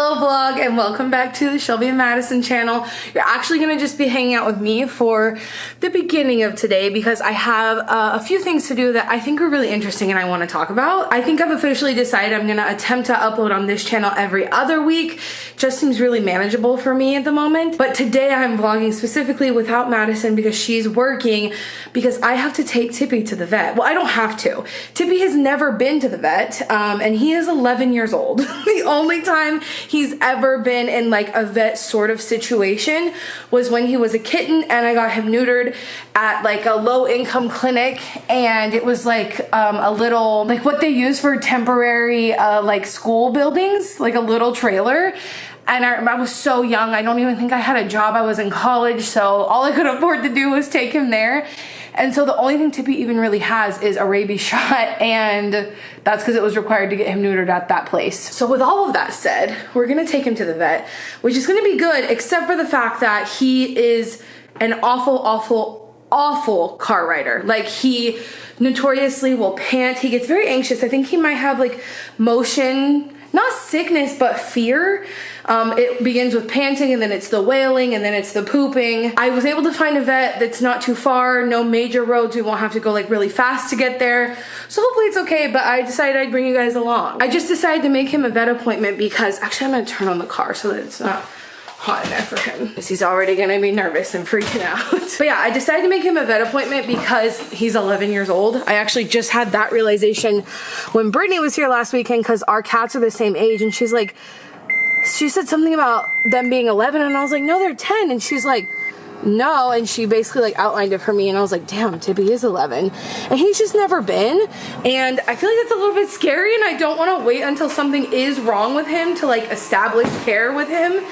Hello vlog and welcome back to the Shelbi Madison channel. You're actually going to just be hanging out with me for the beginning of today because I have a few things to do that I think are really interesting and I want to talk about. I think I've officially decided I'm going to attempt to upload on this channel every other week. Just seems really manageable for me at the moment. But today I'm vlogging specifically without Madison because she's working because I have to take Tippy to the vet. Well, I don't have to. Tippy has never been to the vet and he is 11 years old. The only time he's ever been in like a vet sort of situation was when he was a kitten and I got him neutered at like a low income clinic, and it was like a little, like what they use for temporary like school buildings, like a little trailer. And I was so young, I don't even think I had a job. I was in college, so all I could afford to do was take him there. And so the only thing Tippy even really has is a rabies shot, and that's because it was required to get him neutered at that place. So with all of that said, we're gonna take him to the vet, which is gonna be good, except for the fact that he is an awful car rider. Like, he notoriously will pant. He gets very anxious. I think he might have like motion, not sickness, but fear. It begins with panting, and then it's the wailing, and then it's the pooping. I was able to find a vet that's not too far, no major roads. We won't have to go like really fast to get there. So hopefully it's okay, but I decided I'd bring you guys along. I just decided to make him a vet appointment because, actually I'm gonna turn on the car so that it's not hot enough for him, because he's already gonna be nervous and freaking out. But yeah, I decided to make him a vet appointment because he's 11 years old. I actually just had that realization when Brittany was here last weekend, because our cats are the same age, and she's like, she said something about them being 11, and I was like, no, they're 10, and she's like, no, and she basically like outlined it for me, and I was like, damn, Tippy is 11, and he's just never been, and I feel like that's a little bit scary, and I don't want to wait until something is wrong with him to like establish care with him.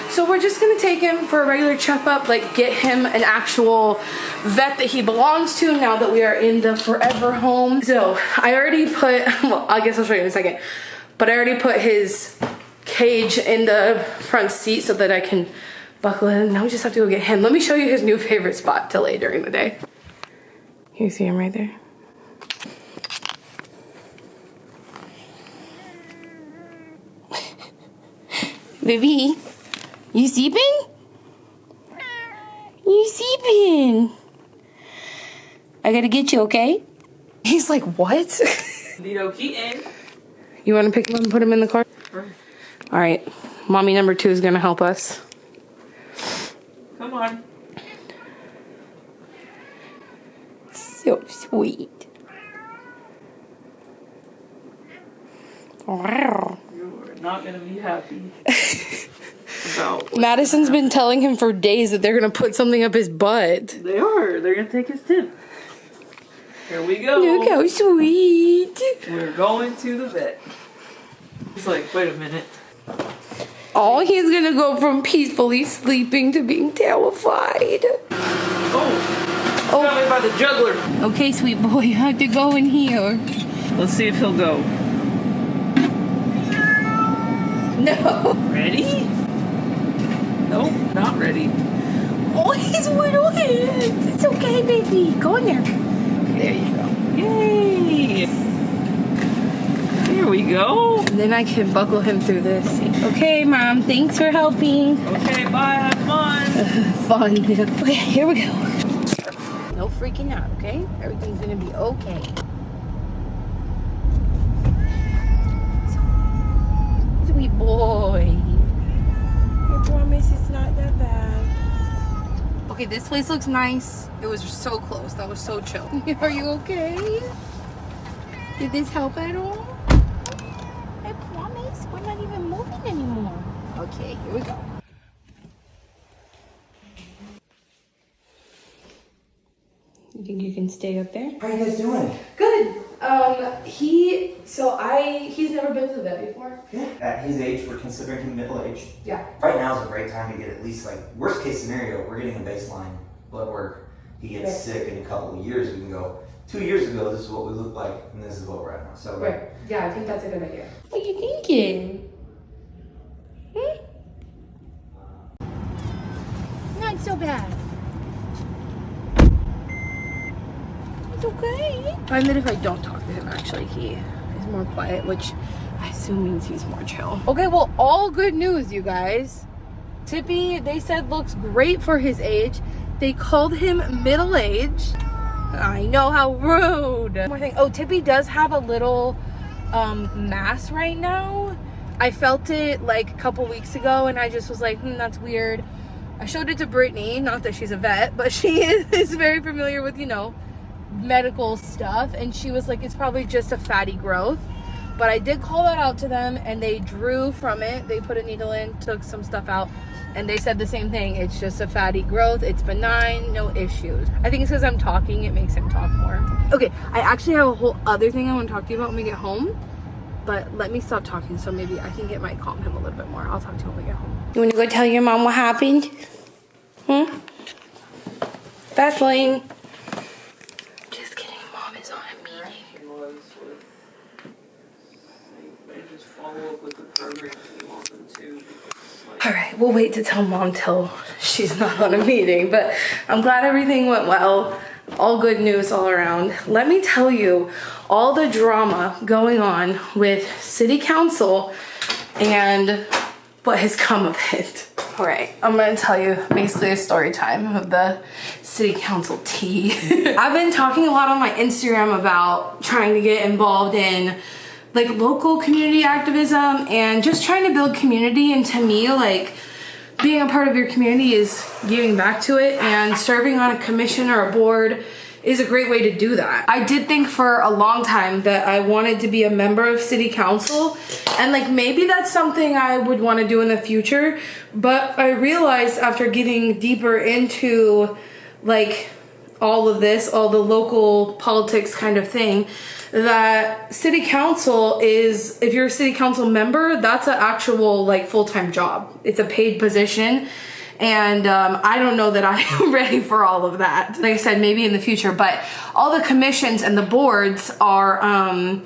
So we're just gonna take him for a regular checkup, like get him an actual vet that he belongs to now that we are in the forever home. So I already put, well, I guess I'll show you in a second, but I already put his cage in the front seat so that I can buckle in. Now we just have to go get him. Let me show you his new favorite spot to lay during the day. You see him right there? Baby, you sleeping? You sleeping? I gotta get you, okay? He's like, what? Lido Keaton. You wanna pick him up and put him in the car? Sure. All right, mommy number 2 is gonna help us. Come on. So sweet. Wow. You're not gonna be happy about Madison's been telling him for days that they're gonna put something up his butt. They are. They're gonna take his tip. Here we go. Look how sweet. We're going to the vet. He's like, wait a minute. Oh, he's gonna go from peacefully sleeping to being terrified. Oh, got me by the juggler. Okay, sweet boy, you have to go in here. Let's see if he'll go. No. Ready? Nope, not ready. Oh, his little hands. It's okay, baby. Go in there. There you go. Yay! Here we go. And then I can buckle him through this. Okay, Mom, thanks for helping. Okay, bye, have fun. Fun. Okay, here we go. No freaking out, okay? Everything's gonna be okay. Sweet boy. I promise it's not that bad. Okay, this place looks nice. It was so close. That was so chill. Are you okay? Did this help at all? I promise. We're not even moving anymore. Okay, here we go. You think you can stay up there? How are you guys doing? Good. He's never been to the vet before. Yeah. At his age, we're considering him middle-aged. Yeah. Right now is a great time to get at least, like, worst case scenario, we're getting a baseline blood work. He gets sick in a couple of years, we can go, 2 years ago, this is what we look like, and this is what we're at now. So, Right. Yeah, I think that's a good idea. What are you thinking? Not so bad. It's okay. I find that if I don't talk to him, actually, he is more quiet, which I assume means he's more chill. Okay, well, all good news, you guys. Tippy, they said, looks great for his age. They called him middle-aged. I know, how rude. One more thing. Oh, Tippy does have a little mass right now. I felt it like a couple weeks ago and I just was like, that's weird. I showed it to Brittany, not that she's a vet, but she is very familiar with, you know, medical stuff, and she was like, it's probably just a fatty growth. But I did call that out to them and they drew from it. They put a needle in, took some stuff out, and they said the same thing. It's just a fatty growth. It's benign, no issues. I think it's because I'm talking, it makes him talk more. Okay, I actually have a whole other thing I want to talk to you about when we get home, but let me stop talking so maybe I think it might calm him a little bit more. I'll talk to you when we get home. You want to go tell your mom what happened? Vaseline. Just kidding, mom is on a meeting. Just follow up with the program if you want them to. All right, we'll wait to tell mom till she's not on a meeting, but I'm glad everything went well. All good news all around. Let me tell you all the drama going on with city council and what has come of it. All right, I'm gonna tell you basically a story time of the city council tea. I've been talking a lot on my Instagram about trying to get involved in like local community activism and just trying to build community, and to me, like, being a part of your community is giving back to it, and serving on a commission or a board is a great way to do that. I did think for a long time that I wanted to be a member of city council, and like maybe that's something I would want to do in the future, but I realized after getting deeper into like all of this, all the local politics kind of thing, that city council is, if you're a city council member, that's an actual like full-time job. It's a paid position. And I don't know that I'm ready for all of that. Like I said, maybe in the future, but all the commissions and the boards are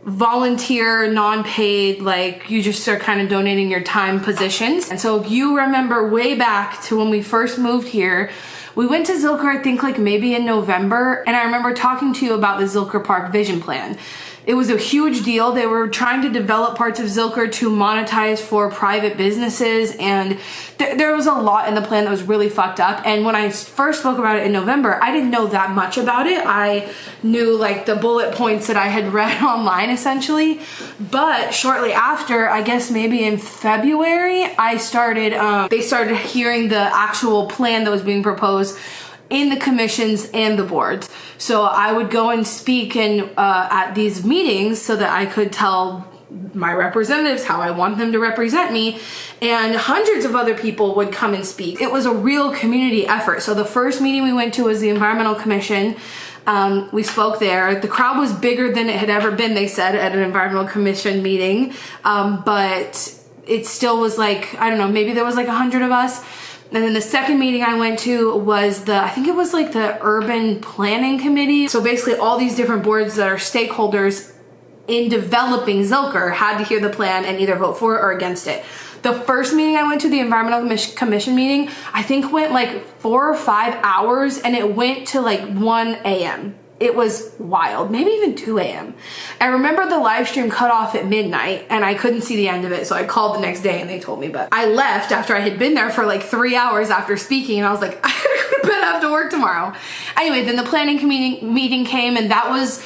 volunteer, non-paid, like you just are kind of donating your time positions. And so if you remember way back to when we first moved here, we went to Zilker, I think like maybe in November, and I remember talking to you about the Zilker Park vision plan. It was a huge deal. They were trying to develop parts of Zilker to monetize for private businesses, and there was a lot in the plan that was really fucked up. And when I first spoke about it in November, I didn't know that much about it. I knew like the bullet points that I had read online essentially. But shortly after, I guess maybe in February, they started hearing the actual plan that was being proposed in the commissions and the boards. So I would go and speak at these meetings so that I could tell my representatives how I want them to represent me, and hundreds of other people would come and speak. It was a real community effort. So the first meeting we went to was the Environmental Commission. We spoke there. The crowd was bigger than it had ever been, they said, at an Environmental Commission meeting. But it still was like, I don't know, maybe there was like 100 of us. And then the second meeting I went to was I think it was like the Urban Planning Committee. So basically all these different boards that are stakeholders in developing Zilker had to hear the plan and either vote for it or against it. The first meeting I went to, the Environmental Commission meeting, I think went like 4 or 5 hours, and it went to like 1 a.m. It was wild, maybe even 2 a.m. I remember the live stream cut off at midnight and I couldn't see the end of it, so I called the next day and they told me, but I left after I had been there for like 3 hours after speaking, and I was like, I gotta go to bed, I have to work tomorrow. Anyway, then the planning committee meeting came, and that was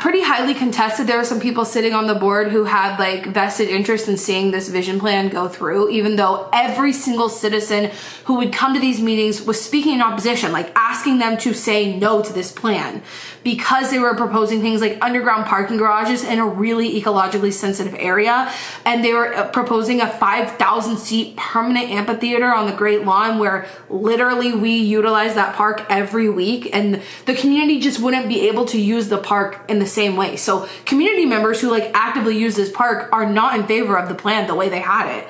pretty highly contested. There were some people sitting on the board who had like vested interest in seeing this vision plan go through, even though every single citizen who would come to these meetings was speaking in opposition, like asking them to say no to this plan, because they were proposing things like underground parking garages in a really ecologically sensitive area, and they were proposing a 5,000 seat permanent amphitheater on the Great Lawn, where literally we utilize that park every week, and the community just wouldn't be able to use the park in the same way. So community members who like actively use this park are not in favor of the plan the way they had it.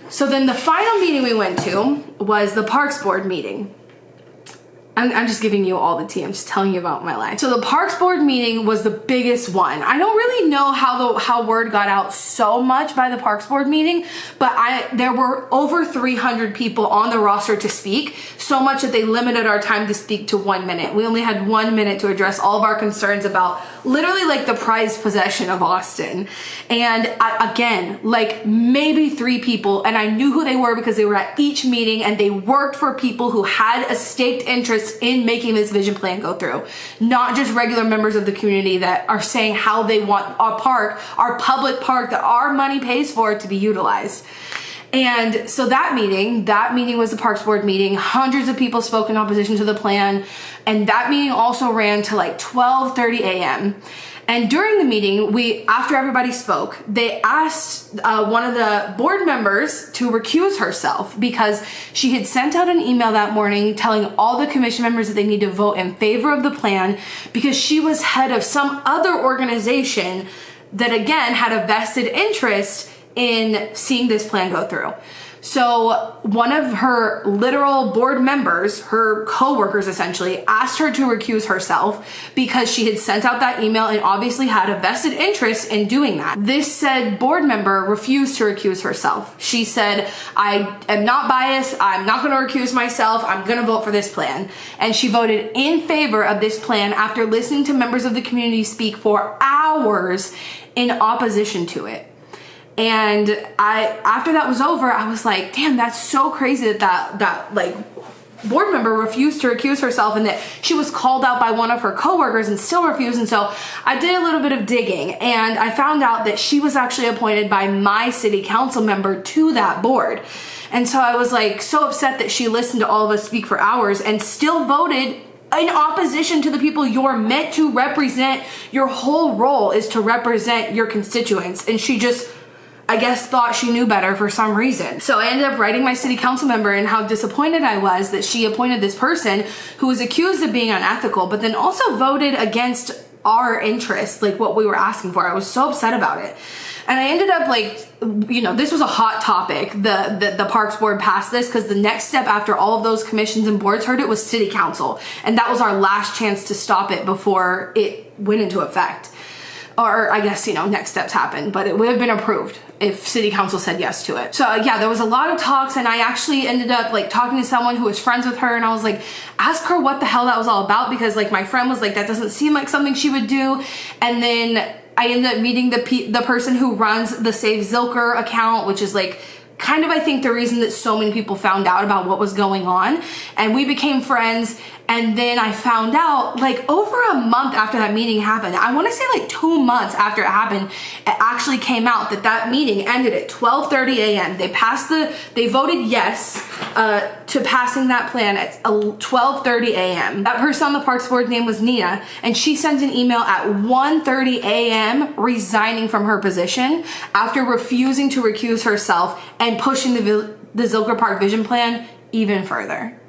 So then the final meeting we went to was the Parks Board meeting. I'm just giving you all the tea. I'm just telling you about my life. So the Parks Board meeting was the biggest one. I don't really know how word got out so much by the Parks Board meeting, but there were over 300 people on the roster to speak, so much that they limited our time to speak to 1 minute. We only had 1 minute to address all of our concerns about literally like the prized possession of Austin. And again, like maybe 3 people, and I knew who they were because they were at each meeting and they worked for people who had a staked interest in making this vision plan go through. Not just regular members of the community that are saying how they want our park, our public park that our money pays for, to be utilized. And so that meeting was the Parks Board meeting. Hundreds of people spoke in opposition to the plan. And that meeting also ran to like 12:30 a.m. And during the meeting, after everybody spoke, they asked one of the board members to recuse herself because she had sent out an email that morning telling all the commission members that they need to vote in favor of the plan because she was head of some other organization that again had a vested interest in seeing this plan go through. So one of her literal board members, her co-workers essentially, asked her to recuse herself because she had sent out that email and obviously had a vested interest in doing that. This said board member refused to recuse herself. She said, I am not biased, I'm not gonna recuse myself, I'm gonna vote for this plan. And she voted in favor of this plan after listening to members of the community speak for hours in opposition to it. And after that was over, I was like, damn, that's so crazy that like board member refused to recuse herself and that she was called out by one of her coworkers and still refused. And so I did a little bit of digging and I found out that she was actually appointed by my city council member to that board. And so I was like so upset that she listened to all of us speak for hours and still voted in opposition to the people you're meant to represent. Your whole role is to represent your constituents. And she just, I guess, thought she knew better for some reason. So I ended up writing my city council member and how disappointed I was that she appointed this person who was accused of being unethical, but then also voted against our interests, like what we were asking for. I was so upset about it. And I ended up like, you know, this was a hot topic. The Parks Board passed this because the next step after all of those commissions and boards heard it was city council. And that was our last chance to stop it before it went into effect. Or I guess, you know, next steps happened, but it would have been approved if city council said yes to it. So yeah, there was a lot of talks and I actually ended up like talking to someone who was friends with her and I was like, ask her what the hell that was all about because like my friend was like, that doesn't seem like something she would do. And then I ended up meeting the person who runs the Save Zilker account, which is like kind of, I think, the reason that so many people found out about what was going on. And we became friends. And then I found out like over a month after that meeting happened, I want to say like 2 months after it happened, it actually came out that that meeting ended at 12:30 a.m. They voted yes to passing that plan at 12:30 a.m. That person on the Parks Board name was Nina, and she sent an email at 1:30 a.m. resigning from her position after refusing to recuse herself and pushing the Zilker Park vision plan even further.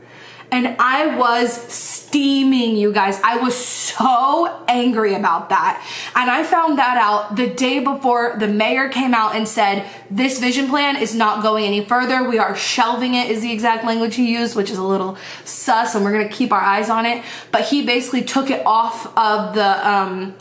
And I was steaming, you guys. I was so angry about that. And I found that out the day before the mayor came out and said, this vision plan is not going any further. We are shelving it, is the exact language he used, which is a little sus, and we're going to keep our eyes on it. But he basically took it off of the,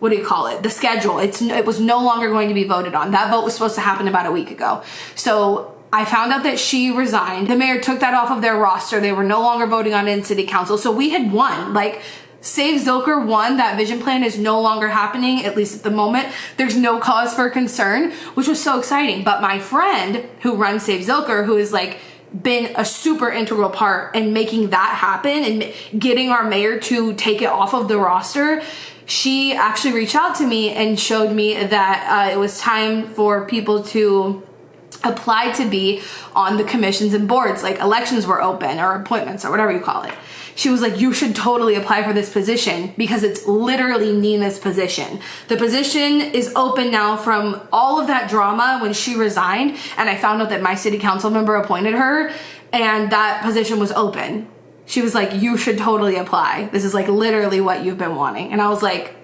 the schedule. It was no longer going to be voted on. That vote was supposed to happen about a week ago. So I found out that she resigned. The mayor took that off of their roster. They were no longer voting on it in city council. So we had won. Like, Save Zilker won. That vision plan is no longer happening, at least at the moment. There's no cause for concern, which was so exciting. But my friend who runs Save Zilker, who has like been a super integral part in making that happen and getting our mayor to take it off of the roster, she actually reached out to me and showed me that it was time for people to apply to be on the commissions and boards, like elections were open or appointments or whatever you call it. She was like, you should totally apply for this position because it's literally Nina's position. The position is open now from all of that drama when she resigned, and I found out that my city council member appointed her and that position was open. She was like, you should totally apply. This is like literally what you've been wanting. And I was like,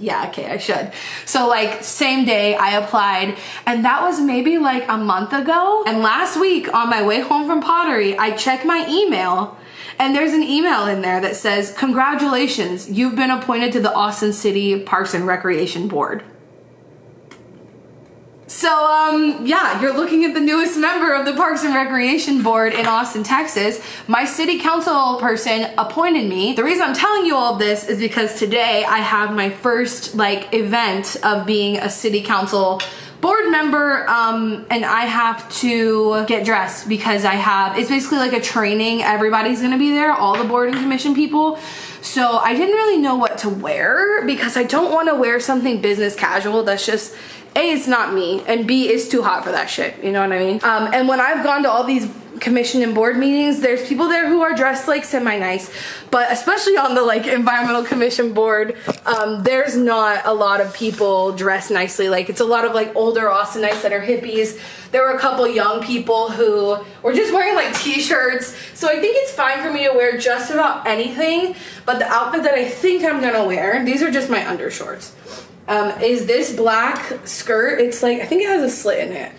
yeah, okay, I should. So like same day I applied, and that was maybe like a month ago. And last week on my way home from pottery, I checked my email and there's an email in there that says, congratulations, you've been appointed to the Austin City Parks and Recreation Board. So, yeah, you're looking at the newest member of the Parks and Recreation Board in Austin, Texas. My city council person appointed me. The reason I'm telling you all of this is because today I have my first, like, event of being a city council board member, and I have to get dressed because it's basically like a training. Everybody's gonna be there, all the board and commission people. So I didn't really know what to wear because I don't want to wear something business casual that's just, A, it's not me, and B, it's too hot for that shit, you know what I mean? And when I've gone to all these commission and board meetings, there's people there who are dressed like semi-nice, but especially on the like environmental commission board, there's not a lot of people dressed nicely. Like, it's a lot of like older Austinites that are hippies. There were a couple young people who were just wearing like t-shirts. So I think it's fine for me to wear just about anything, but the outfit that I think I'm gonna wear, these are just my undershorts, is this black skirt. It's like, I think it has a slit in it.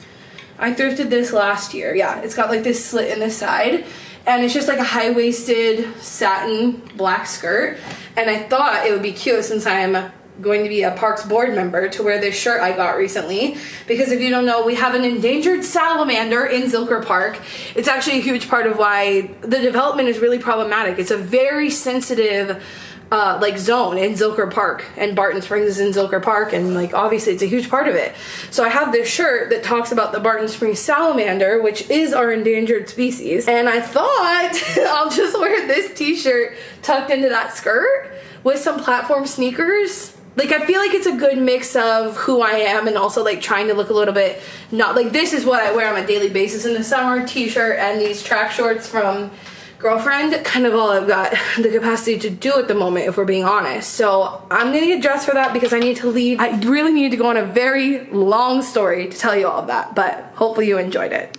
I thrifted this last year. Yeah, it's got like this slit in the side, and it's just like a high-waisted satin black skirt. And I thought it would be cute, since I'm going to be a Parks board member, to wear this shirt I got recently. Because if you don't know, we have an endangered salamander in Zilker Park. It's actually a huge part of why the development is really problematic. It's a very sensitive like zone in Zilker Park, and Barton Springs is in Zilker Park, and like obviously it's a huge part of it. So I have this shirt that talks about the Barton Springs salamander, which is our endangered species, and I thought I'll just wear this t-shirt tucked into that skirt with some platform sneakers. Like, I feel like it's a good mix of who I am and also like trying to look a little bit, not like, this is what I wear on a daily basis in the summer, t-shirt and these track shorts from Girlfriend, kind of all I've got the capacity to do at the moment, if we're being honest. So I'm gonna get dressed for that because I need to leave. I really need to go on a very long story to tell you all of that, but hopefully you enjoyed it.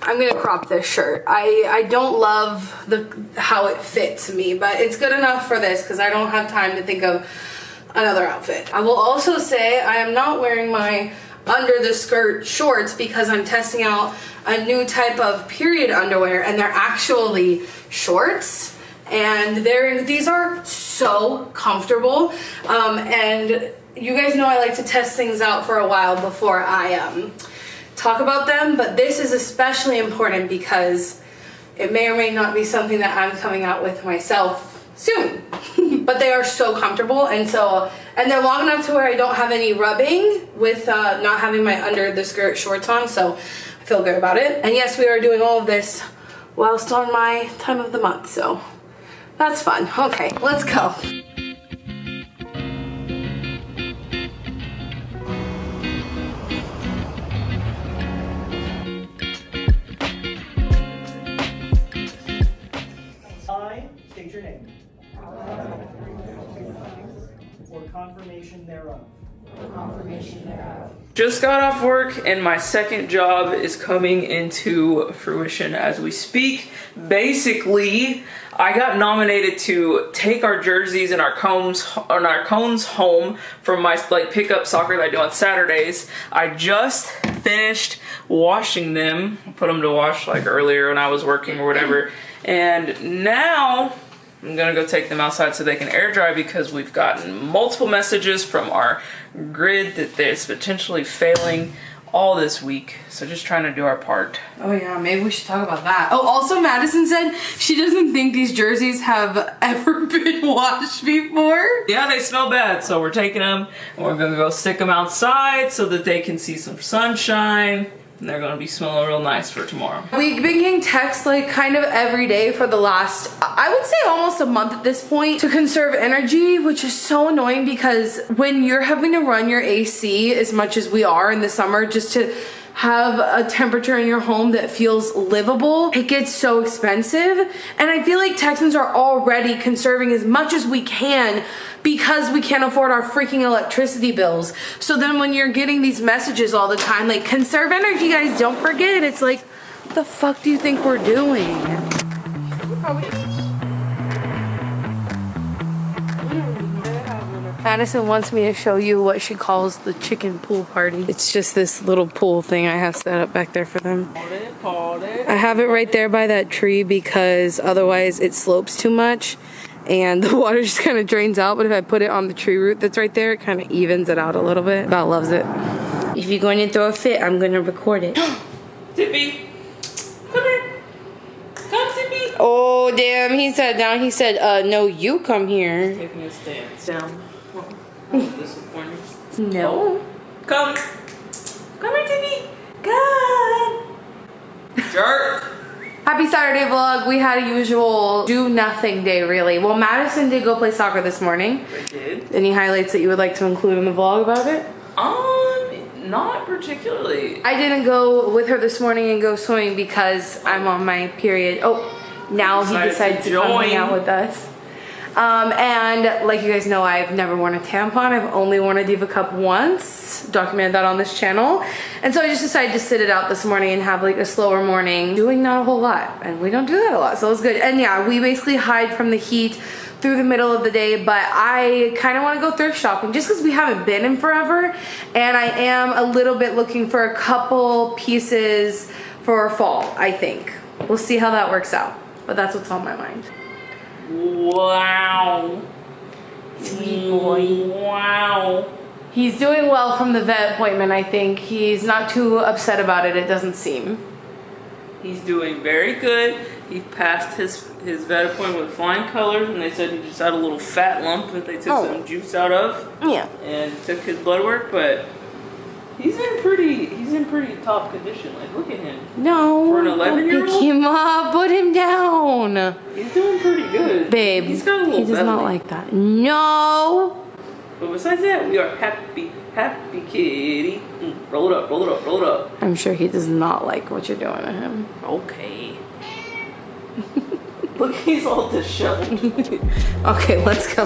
I'm gonna crop this shirt. I don't love how it fits me, but it's good enough for this because I don't have time to think of another outfit. I will also say I am not wearing my under the skirt shorts because I'm testing out a new type of period underwear, and they're actually shorts, and these are so comfortable, and you guys know I like to test things out for a while before I talk about them, but this is especially important because it may or may not be something that I'm coming out with myself soon. But they are so comfortable, and they're long enough to where I don't have any rubbing with not having my under the skirt shorts on, so I feel good about it. And yes, we are doing all of this whilst on my time of the month, so that's fun. Okay, let's go. State your name. For confirmation thereof. Just got off work and my second job is coming into fruition as we speak. Basically, I got nominated to take our jerseys and our cones home from my like pickup soccer that I do on Saturdays. I just finished washing them, put them to wash like earlier when I was working or whatever, and now I'm gonna go take them outside so they can air dry because we've gotten multiple messages from our grid that it's potentially failing all this week. So just trying to do our part. Oh yeah, maybe we should talk about that. Oh, also Madison said she doesn't think these jerseys have ever been washed before. Yeah, they smell bad, so we're taking them and we're gonna go stick them outside so that they can see some sunshine. And they're gonna be smelling real nice for tomorrow. We've been getting texts like kind of every day for the last, I would say almost a month at this point, to conserve energy, which is so annoying because when you're having to run your AC as much as we are in the summer just to have a temperature in your home that feels livable, it gets so expensive. And I feel like Texans are already conserving as much as we can because we can't afford our freaking electricity bills. So then when you're getting these messages all the time, like, conserve energy, guys, don't forget, it's like, what the fuck do you think we're doing? Madison wants me to show you what she calls the chicken pool party. It's just this little pool thing I have set up back there for them. I have it right there by that tree because otherwise it slopes too much and the water just kind of drains out, but if I put it on the tree root that's right there, it kind of evens it out a little bit. God loves it. If you're going to throw a fit, I'm going to record it. Tippy, come here. Come, Tippy. Oh, damn, he sat down. He said, no, you come here. Taking a stance. Down. Oh, disappointing. No. Come. Come here, Tippy. Come. Jerk. Happy Saturday vlog. We had a usual do nothing day, really. Well, Madison did go play soccer this morning. I did. Any highlights that you would like to include in the vlog about it? Not particularly. I didn't go with her this morning and go swimming because I'm on my period. Oh, now he decided to come hang out with us. And like you guys know, I've never worn a tampon. I've only worn a Diva Cup once. Documented that on this channel. And so I just decided to sit it out this morning and have like a slower morning, doing not a whole lot. And we don't do that a lot, so it was good. And yeah, we basically hide from the heat through the middle of the day, but I kind of want to go thrift shopping just because we haven't been in forever. And I am a little bit looking for a couple pieces for fall, I think. We'll see how that works out. But that's what's on my mind. Wow. Sweet boy. Wow. He's doing well from the vet appointment, I think. He's not too upset about it, it doesn't seem. He's doing very good. He passed his vet appointment with flying colors, and they said he just had a little fat lump that they took some juice out of. Yeah. And took his blood work, but he's in pretty top condition. Like, look at him. No. For an 11-year-old? Pick him up, put him down. He's doing pretty good. Babe, he's got a little he does belly. not like that. No. But besides that, we are happy kitty. Roll it up, roll it up, roll it up. I'm sure he does not like what you're doing to him. Okay. Look, he's all disheveled. Okay, let's go.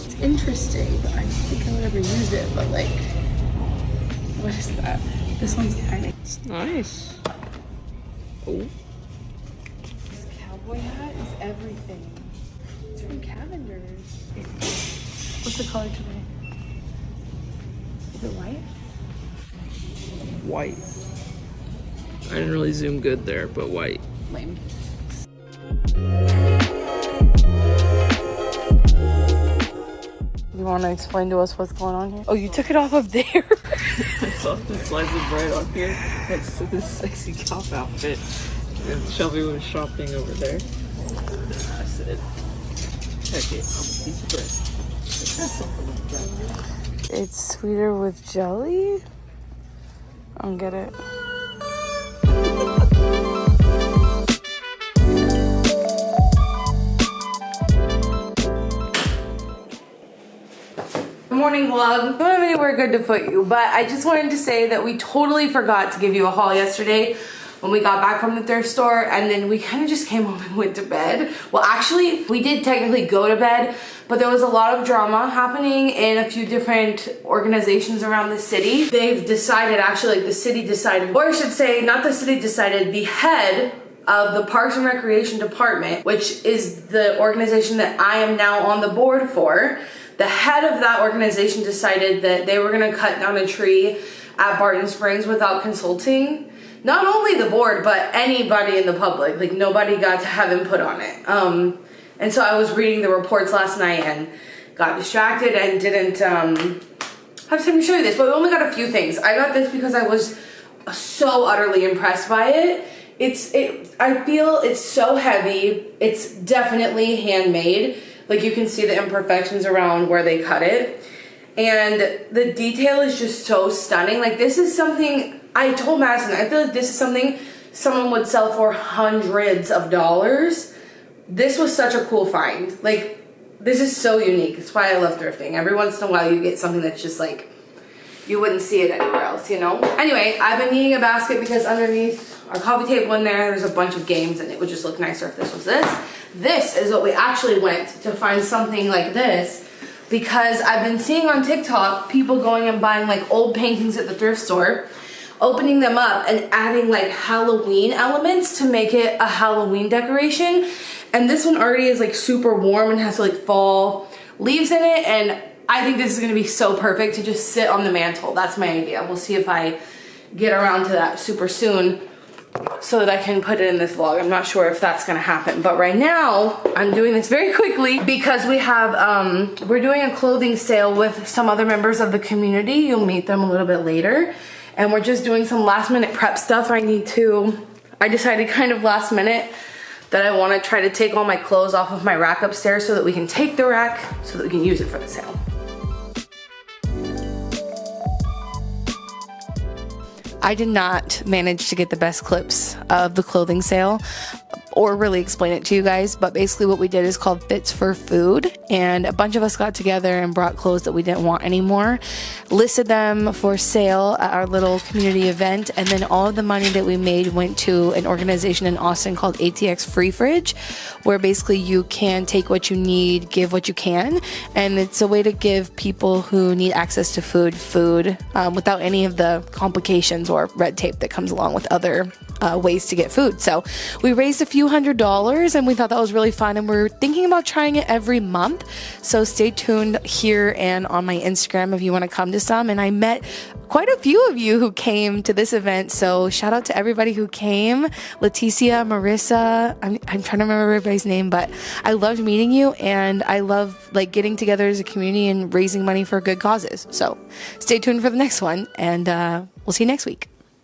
It's interesting, but I don't think I would ever use it, but like, what is that? This one's kind of... It's nice. Oh. This cowboy hat is everything. It's from Cavender's. What's the color today? Is it white? White. I didn't really zoom good there, but white. Lame. You want to explain to us what's going on here? Oh, you took it off of there. I saw this slice of bread on here next to this sexy cop outfit. And Shelby was shopping over there. I said, heck it, I'm a piece of bread. It's sweeter with jelly? I don't get it. Good morning vlog. Don't have anywhere good to put you, but I just wanted to say that we totally forgot to give you a haul yesterday when we got back from the thrift store, and then we kind of just came home and went to bed. Well, actually, we did technically go to bed, but there was a lot of drama happening in a few different organizations around the city. They've decided, actually, like the city decided, or I should say, not the city decided, the head of the Parks and Recreation Department, which is the organization that I am now on the board for. The head of that organization decided that they were gonna cut down a tree at Barton Springs without consulting not only the board, but anybody in the public. Like, nobody got to have input on it. And so I was reading the reports last night and got distracted and didn't have time to show you this, but we only got a few things. I got this because I was so utterly impressed by it. I feel it's so heavy. It's definitely handmade. Like, you can see the imperfections around where they cut it. And the detail is just so stunning. Like, this is something, I told Madison, I feel like this is something someone would sell for hundreds of dollars. This was such a cool find. Like, this is so unique. It's why I love thrifting. Every once in a while you get something that's just like, you wouldn't see it anywhere else, you know? Anyway, I've been needing a basket because underneath our coffee table in there's a bunch of games, and it would just look nicer if this was this. This is what we actually went to find something like this, because I've been seeing on TikTok people going and buying like old paintings at the thrift store, opening them up and adding like Halloween elements to make it a Halloween decoration. And this one already is like super warm and has like fall leaves in it, and I think this is gonna be so perfect to just sit on the mantle. That's my idea. We'll see if I get around to that super soon so that I can put it in this vlog. I'm not sure if that's gonna happen, but right now I'm doing this very quickly because we have we're doing a clothing sale with some other members of the community. You'll meet them a little bit later, and we're just doing some last minute prep stuff. I decided kind of last minute that I want to try to take all my clothes off of my rack upstairs so that we can take the rack so that we can use it for the sale. I did not manage to get the best clips of the clothing sale or really explain it to you guys, but basically what we did is called Fits for Food, and a bunch of us got together and brought clothes that we didn't want anymore, listed them for sale at our little community event, and then all of the money that we made went to an organization in Austin called ATX Free Fridge, where basically you can take what you need, give what you can, and it's a way to give people who need access to food without any of the complications or red tape that comes along with other ways to get food. So we raised a few $100s, and we thought that was really fun, and we're thinking about trying it every month. So stay tuned here and on my Instagram if you want to come to some. And I met quite a few of you who came to this event, so shout out to everybody who came. Leticia, Marissa, I'm trying to remember everybody's name, but I loved meeting you, and I love like getting together as a community and raising money for good causes. So stay tuned for the next one, and we'll see you next week.